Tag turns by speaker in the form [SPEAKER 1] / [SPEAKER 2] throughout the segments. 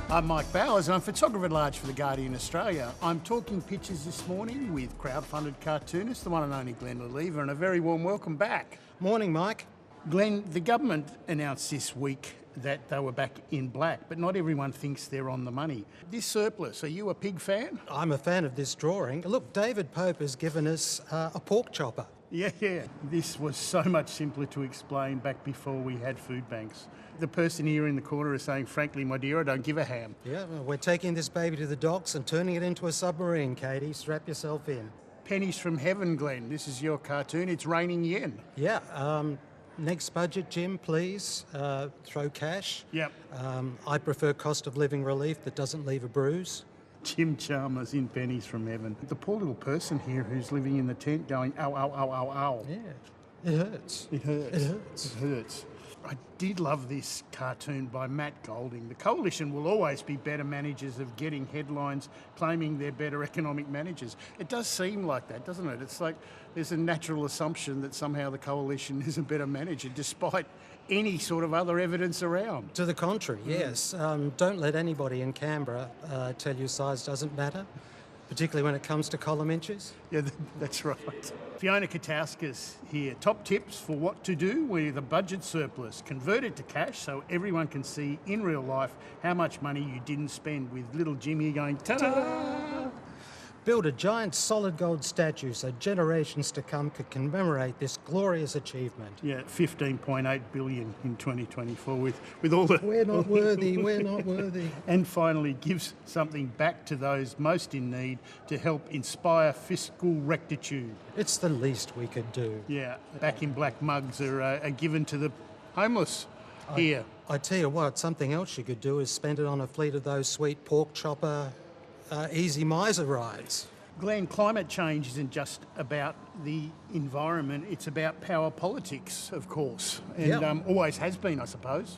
[SPEAKER 1] I'm Mike Bowers and I'm photographer at large for The Guardian Australia. I'm talking pictures this morning with crowd-funded cartoonist, the one and only Glen Le Livre, and a very warm welcome back.
[SPEAKER 2] Morning, Mike.
[SPEAKER 1] Glenn, the government announced this week that they were back in black, but not everyone thinks they're on the money. This surplus, are you a pig fan?
[SPEAKER 2] I'm a fan of this drawing. Look, David Pope has given us a pork chopper.
[SPEAKER 1] Yeah. This was so much simpler to explain back before we had food banks. The person here in the corner is saying, frankly, my dear, I don't give a ham.
[SPEAKER 2] Yeah, well, we're taking this baby to the docks and turning it into a submarine, Katie. Strap yourself in.
[SPEAKER 1] Pennies from heaven, Glenn. This is your cartoon. It's raining yen.
[SPEAKER 2] Yeah, next budget, Jim, please. Throw cash.
[SPEAKER 1] Yep.
[SPEAKER 2] I prefer cost of living relief that doesn't leave a bruise.
[SPEAKER 1] Jim Chalmers in Pennies from Heaven. The poor little person here who's living in the tent going, ow, ow, ow, ow, ow.
[SPEAKER 2] Yeah, it hurts.
[SPEAKER 1] It hurts. I did love this cartoon by Matt Golding. The Coalition will always be better managers of getting headlines claiming they're better economic managers. It does seem like that, doesn't it? It's like there's a natural assumption that somehow the Coalition is a better manager, despite any sort of other evidence around.
[SPEAKER 2] To the contrary, yes. Don't let anybody in Canberra tell you size doesn't matter, particularly when it comes to column inches.
[SPEAKER 1] Yeah, that's right. Fiona Katowska's here. Top tips for what to do with a budget surplus. Convert it to cash so everyone can see in real life how much money you didn't spend, with little Jim here going, ta-da!
[SPEAKER 2] Build a giant solid gold statue so generations to come could commemorate this glorious achievement.
[SPEAKER 1] Yeah, 15.8 billion in 2024 with all the...
[SPEAKER 2] We're not worthy.
[SPEAKER 1] And finally, gives something back to those most in need to help inspire fiscal rectitude.
[SPEAKER 2] It's the least we could do.
[SPEAKER 1] Yeah, back in black mugs are given to the homeless here.
[SPEAKER 2] I tell you what, something else you could do is spend it on a fleet of those sweet pork chopper easy miser rides.
[SPEAKER 1] Glenn, climate change isn't just about the environment, it's about power politics, of course, and always has been, I suppose.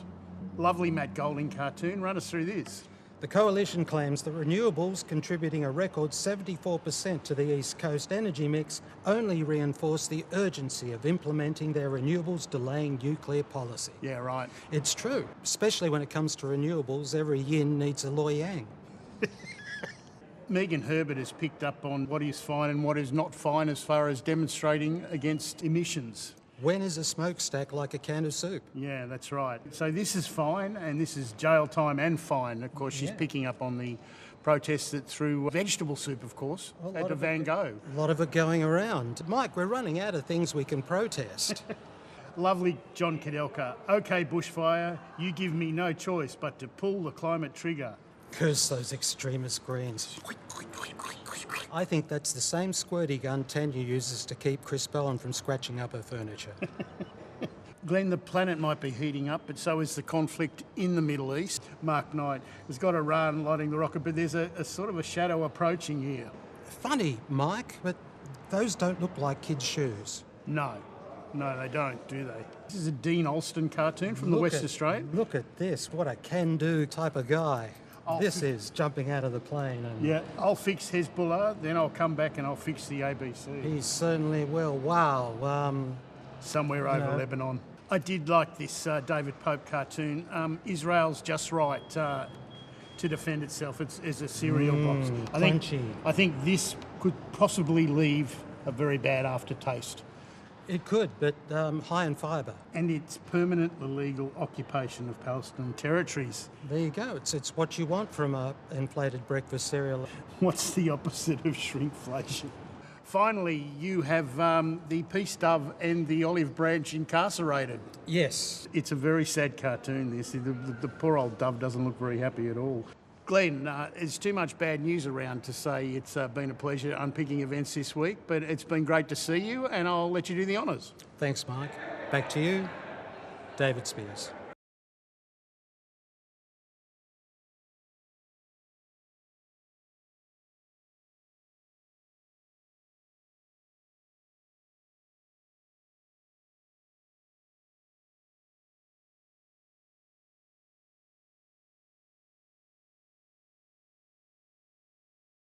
[SPEAKER 1] Lovely Matt Golding cartoon. Run us through this.
[SPEAKER 2] The Coalition claims that renewables, contributing a record 74% to the East Coast energy mix, only reinforce the urgency of implementing their renewables delaying nuclear policy.
[SPEAKER 1] Yeah, right.
[SPEAKER 2] It's true, especially when it comes to renewables. Every yin needs a Loy Yang.
[SPEAKER 1] Megan Herbert has picked up on what is fine and what is not fine as far as demonstrating against emissions.
[SPEAKER 2] When is a smokestack like a can of soup?
[SPEAKER 1] Yeah, that's right. So this is fine, and this is jail time and fine. Of course, she's picking up on the protests that threw vegetable soup, of course, at the Van Gogh.
[SPEAKER 2] A lot of it going around. Mike, we're running out of things we can protest.
[SPEAKER 1] Lovely John Kadelka. OK, bushfire, you give me no choice but to pull the climate trigger.
[SPEAKER 2] Curse those extremist Greens. I think that's the same squirty gun Tanya uses to keep Chris Bowen from scratching up her furniture.
[SPEAKER 1] Glenn, the planet might be heating up, but so is the conflict in the Middle East. Mark Knight has got Iran lighting the rocket, but there's a sort of a shadow approaching here.
[SPEAKER 2] Funny, Mike, but those don't look like kids' shoes.
[SPEAKER 1] No, they don't, do they? This is a Dean Alston cartoon from the West Australian.
[SPEAKER 2] Look at this. What a can-do type of guy. This is jumping out of the plane. And
[SPEAKER 1] yeah, I'll fix Hezbollah, then I'll come back and I'll fix the ABC.
[SPEAKER 2] He certainly will. Wow.
[SPEAKER 1] Somewhere over Lebanon. I did like this David Pope cartoon. Israel's just right to defend itself. It's a cereal box. I think this could possibly leave a very bad aftertaste.
[SPEAKER 2] It could, but high in fibre.
[SPEAKER 1] And it's permanent illegal occupation of Palestinian territories.
[SPEAKER 2] There you go. It's what you want from a inflated breakfast cereal.
[SPEAKER 1] What's the opposite of shrinkflation? Finally, you have the peace dove and the olive branch incarcerated.
[SPEAKER 2] Yes.
[SPEAKER 1] It's a very sad cartoon, this. The poor old dove doesn't look very happy at all. Glenn, there's too much bad news around to say it's been a pleasure unpicking events this week, but it's been great to see you, and I'll let you do the honours.
[SPEAKER 2] Thanks, Mike. Back to you, David Spears.